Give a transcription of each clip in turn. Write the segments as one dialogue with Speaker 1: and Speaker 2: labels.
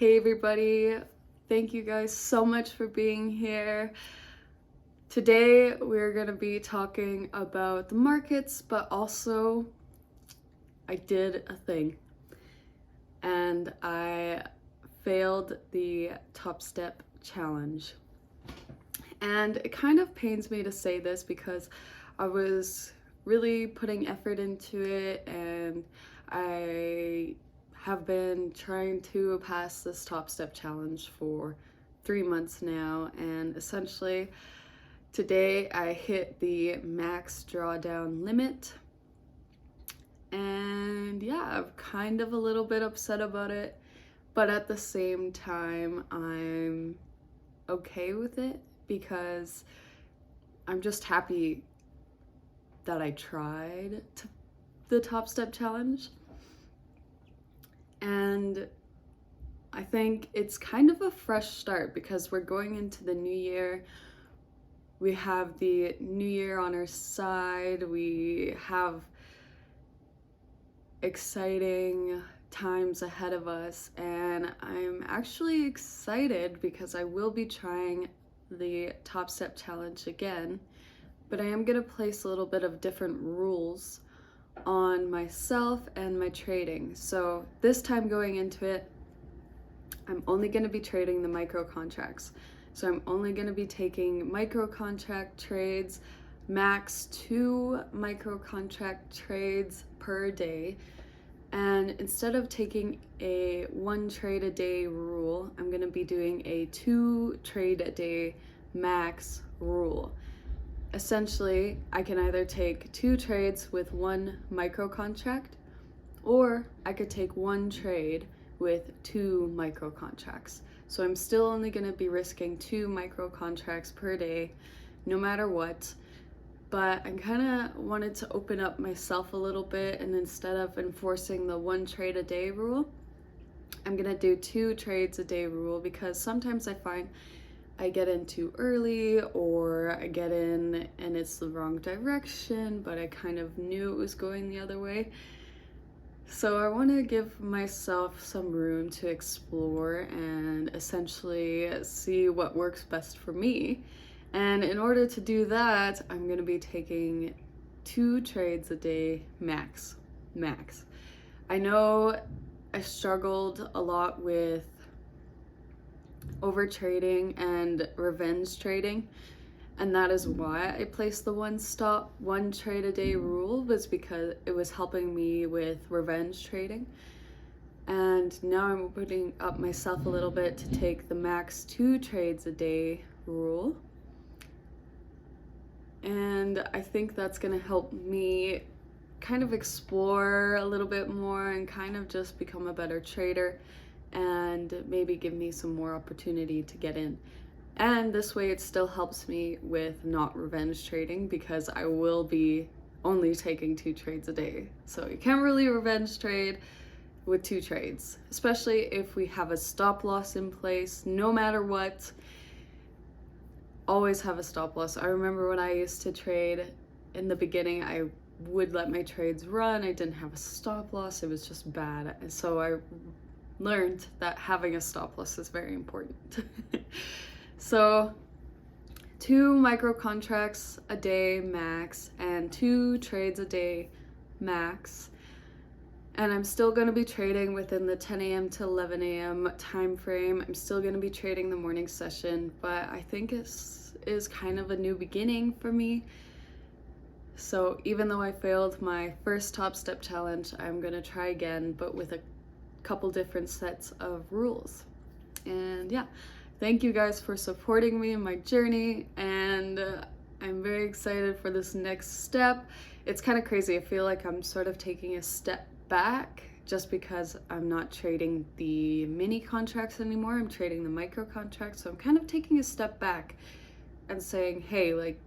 Speaker 1: Hey everybody, thank you guys so much for being here. Today we're going to be talking about the markets, but also I did a thing and I failed the Topstep challenge. And it kind of pains me to say this because I was really putting effort into it and I have been trying to pass this Topstep challenge for 3 months now, and essentially today I hit the max drawdown limit, and yeah, I'm kind of a little bit upset about it, but at the same time I'm okay with it because I'm just happy that I tried the Topstep challenge. And I think it's kind of a fresh start because we're going into the new year. We have the new year on our side. We have exciting times ahead of us. And I'm actually excited because I will be trying the Topstep challenge again. But I am going to place a little bit of different rules on myself and my trading. So this time going into it, I'm only going to be trading the micro contracts. So I'm only going to be taking micro contract trades, max 2 micro contract trades per day. And instead of taking a 1 trade a day rule, I'm going to be doing a 2 trade a day max rule. Essentially, I can either take 2 trades with 1 micro contract, or I could take 1 trade with 2 micro contracts. So I'm still only going to be risking 2 micro contracts per day, no matter what. But I kind of wanted to open up myself a little bit, and instead of enforcing the 1 trade a day rule, I'm going to do 2 trades a day rule, because sometimes I find I get in too early, or I get in and it's the wrong direction, but I kind of knew it was going the other way. So I want to give myself some room to explore and essentially see what works best for me. And in order to do that, I'm going to be taking 2 trades a day max. I know I struggled a lot with over trading and revenge trading, and that is why I placed the 1 trade a day rule, was because it was helping me with revenge trading. And now I'm opening up myself a little bit to take the max 2 trades a day rule, and I think that's going to help me kind of explore a little bit more and kind of just become a better trader, and maybe give me some more opportunity to get in. And this way it still helps me with not revenge trading, because I will be only taking 2 trades a day. So you can't really revenge trade with 2 trades, especially if we have a stop loss in place. No matter what, always have a stop loss. I remember when I used to trade in the beginning, I would let my trades run. I didn't have a stop loss. It was just bad. And so I learned that having a stop loss is very important. So 2 micro contracts a day max and 2 trades a day max. And I'm still going to be trading within the 10 a.m. to 11 a.m. time frame. I'm still going to be trading the morning session, but I think it is kind of a new beginning for me. So even though I failed my first Topstep challenge, I'm going to try again, but with a couple different sets of rules. And yeah, thank you guys for supporting me in my journey, and I'm very excited for this next step. It's kind of crazy. I feel like I'm sort of taking a step back just because I'm not trading the mini contracts anymore. I'm trading the micro contracts. So I'm kind of taking a step back and saying, hey, like,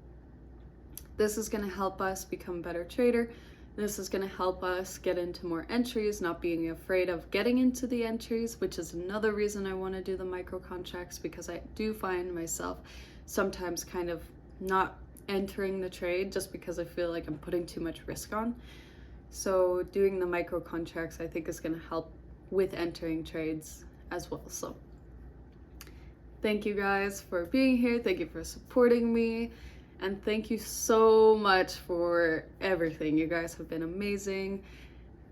Speaker 1: this is going to help us become a better trader. This is going to help us get into more entries, not being afraid of getting into the entries, which is another reason I want to do the micro contracts, because I do find myself sometimes kind of not entering the trade just because I feel like I'm putting too much risk on. So doing the micro contracts, I think, is going to help with entering trades as well. So thank you guys for being here. Thank you for supporting me. And thank you so much for everything. You guys have been amazing.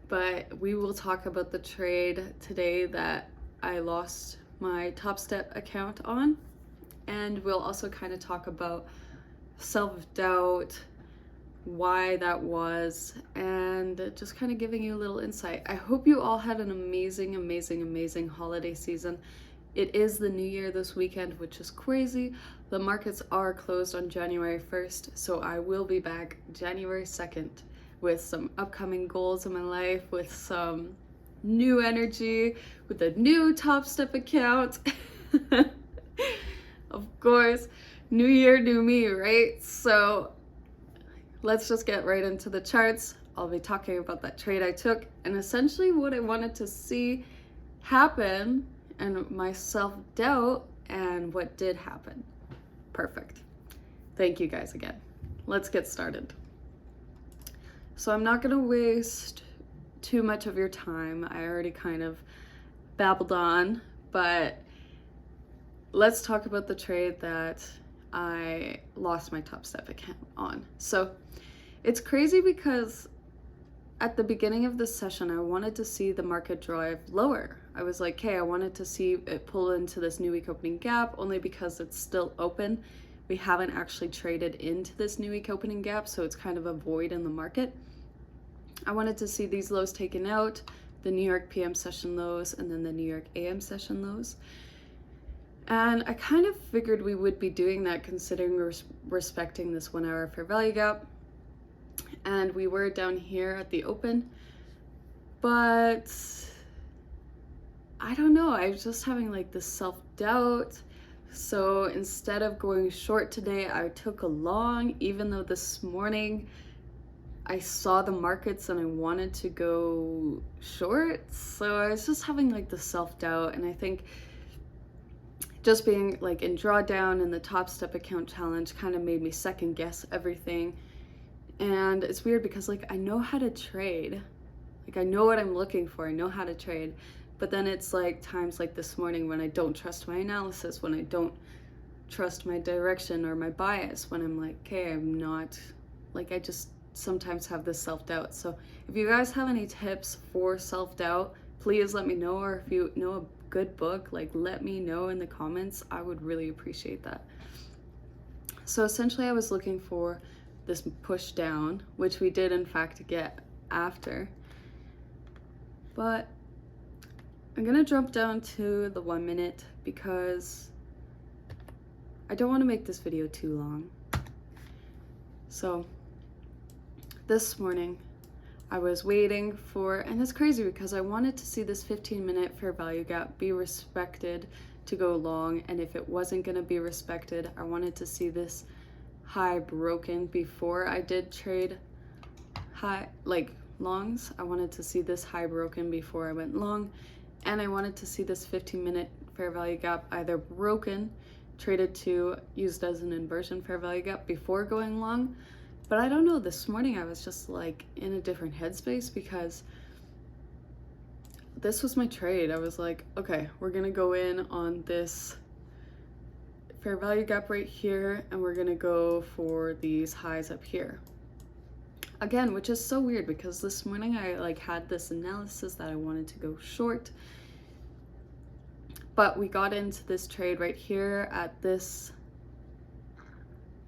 Speaker 1: But we will talk about the trade today that I lost my Topstep account on. And we'll also kind of talk about self-doubt, why that was, and just kind of giving you a little insight. I hope you all had an amazing, amazing, amazing holiday season. It is the new year this weekend, which is crazy. The markets are closed on January 1st, so I will be back January 2nd with some upcoming goals in my life, with some new energy, with a new Topstep account. Of course, new year, new me, right? So let's just get right into the charts. I'll be talking about that trade I took and essentially what I wanted to see happen and my self-doubt and what did happen. Perfect. Thank you guys again. Let's get started. So I'm not gonna waste too much of your time. I already kind of babbled on, but let's talk about the trade that I lost my Topstep account on. So it's crazy because at the beginning of this session, I wanted to see the market drive lower. I was like, hey, I wanted to see it pull into this new week opening gap only because it's still open. We haven't actually traded into this new week opening gap, so it's kind of a void in the market. I wanted to see these lows taken out, the New York PM session lows, and then the New York AM session lows. And I kind of figured we would be doing that considering we're respecting this 1 hour fair value gap. And we were down here at the open, but I don't know, I was just having like this self-doubt. So instead of going short today, I took a long, even though this morning I saw the markets and I wanted to go short. So I was just having like the self-doubt, and I think just being like in drawdown and the Topstep account challenge kind of made me second guess everything. And it's weird because like I know how to trade, like I know what I'm looking for, I know how to trade, but then it's like times like this morning when I don't trust my analysis, when I don't trust my direction or my bias, when I'm like, okay, I'm not, like I just sometimes have this self-doubt. So if you guys have any tips for self-doubt, please let me know, or if you know a good book, like let me know in the comments. I would really appreciate that. So essentially I was looking for this push down, which we did in fact get after, but I'm gonna jump down to the 1 minute because I don't want to make this video too long. So this morning I was waiting for, and it's crazy because I wanted to see this 15-minute fair value gap be respected to go long, and if it wasn't going to be respected, I wanted to see this high broken before I did trade high, like longs. I wanted to see this high broken before I went long, and I wanted to see this 15-minute fair value gap either broken, traded to, used as an inversion fair value gap before going long. But I don't know, this morning I was just like in a different headspace because this was my trade. I was like, okay, we're gonna go in on this fair value gap right here, and we're gonna go for these highs up here. Again, which is so weird because this morning I like had this analysis that I wanted to go short, but we got into this trade right here at this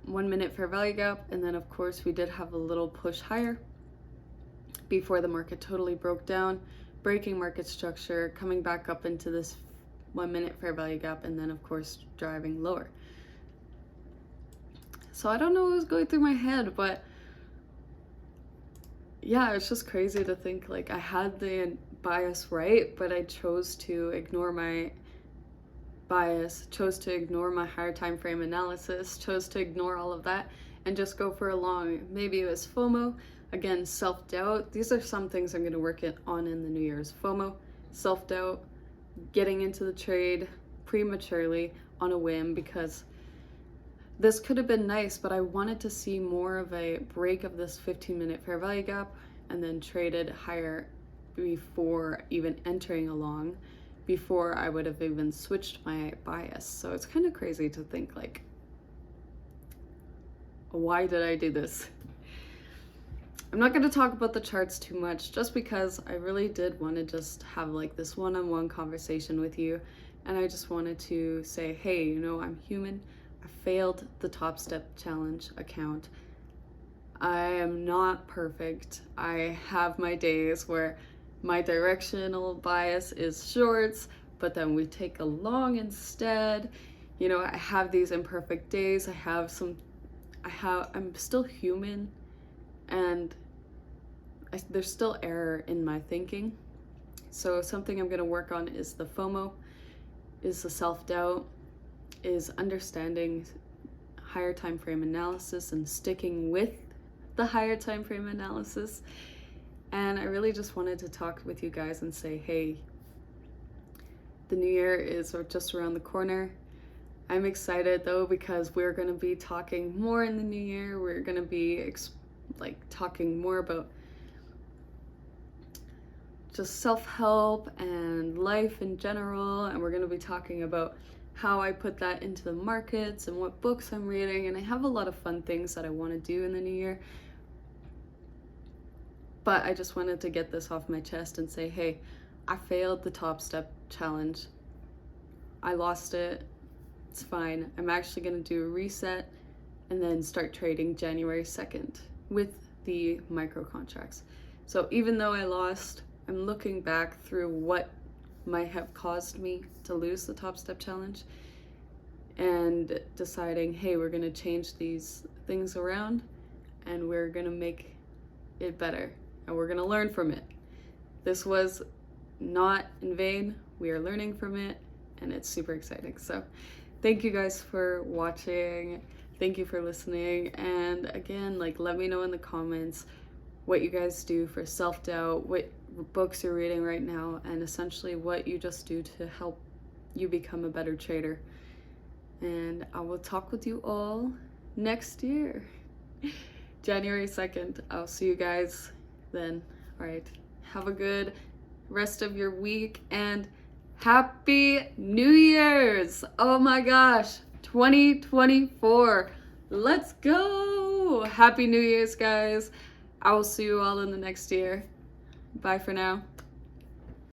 Speaker 1: 1 minute fair value gap, and then of course we did have a little push higher before the market totally broke down, breaking market structure, coming back up into this 1 minute fair value gap, and then of course driving lower. So I don't know what was going through my head, but yeah, it's just crazy to think like I had the bias right, but I chose to ignore my bias, chose to ignore my higher time frame analysis, chose to ignore all of that and just go for a long. Maybe it was FOMO, again, self-doubt. These are some things I'm going to work on in the New Year's. FOMO, self-doubt, getting into the trade prematurely on a whim because this could have been nice, but I wanted to see more of a break of this 15-minute fair value gap and then traded higher before even entering a long. before I would have even switched my bias. So it's kind of crazy to think like, why did I do this? I'm not going to talk about the charts too much just because I really did want to just have like this one-on-one conversation with you. And I just wanted to say, hey, you know, I'm human. I failed the Topstep challenge account. I am not perfect. I have my days where my directional bias is shorts, but then we take a long instead. You know, I have these imperfect days. I'm still human, and there's still error in my thinking. So something I'm going to work on is the FOMO, is the self-doubt, is understanding higher time frame analysis and sticking with the higher time frame analysis. And I really just wanted to talk with you guys and say, hey, the new year is just around the corner. I'm excited though, because we're going to be talking more in the new year. We're going to be talking more about just self-help and life in general, and we're going to be talking about how I put that into the markets and what books I'm reading, and I have a lot of fun things that I want to do in the new year. But I just wanted to get this off my chest and say, hey, I failed the Topstep challenge. I lost it. It's fine. I'm actually going to do a reset and then start trading January 2nd with the micro contracts. So even though I lost, I'm looking back through what might have caused me to lose the Topstep challenge and deciding, hey, we're going to change these things around and we're going to make it better and we're going to learn from it. This was not in vain. We are learning from it and it's super exciting. So thank you guys for watching. Thank you for listening. And again, let me know in the comments what you guys do for self-doubt, what books you're reading right now, and essentially what you just do to help you become a better trader. And I will talk with you all next year, January 2nd. I'll see you guys then. All right, have a good rest of your week and Happy New Year's! Oh my gosh, 2024. Let's go! Happy New Year's, guys. I will see you all in the next year. Bye for now.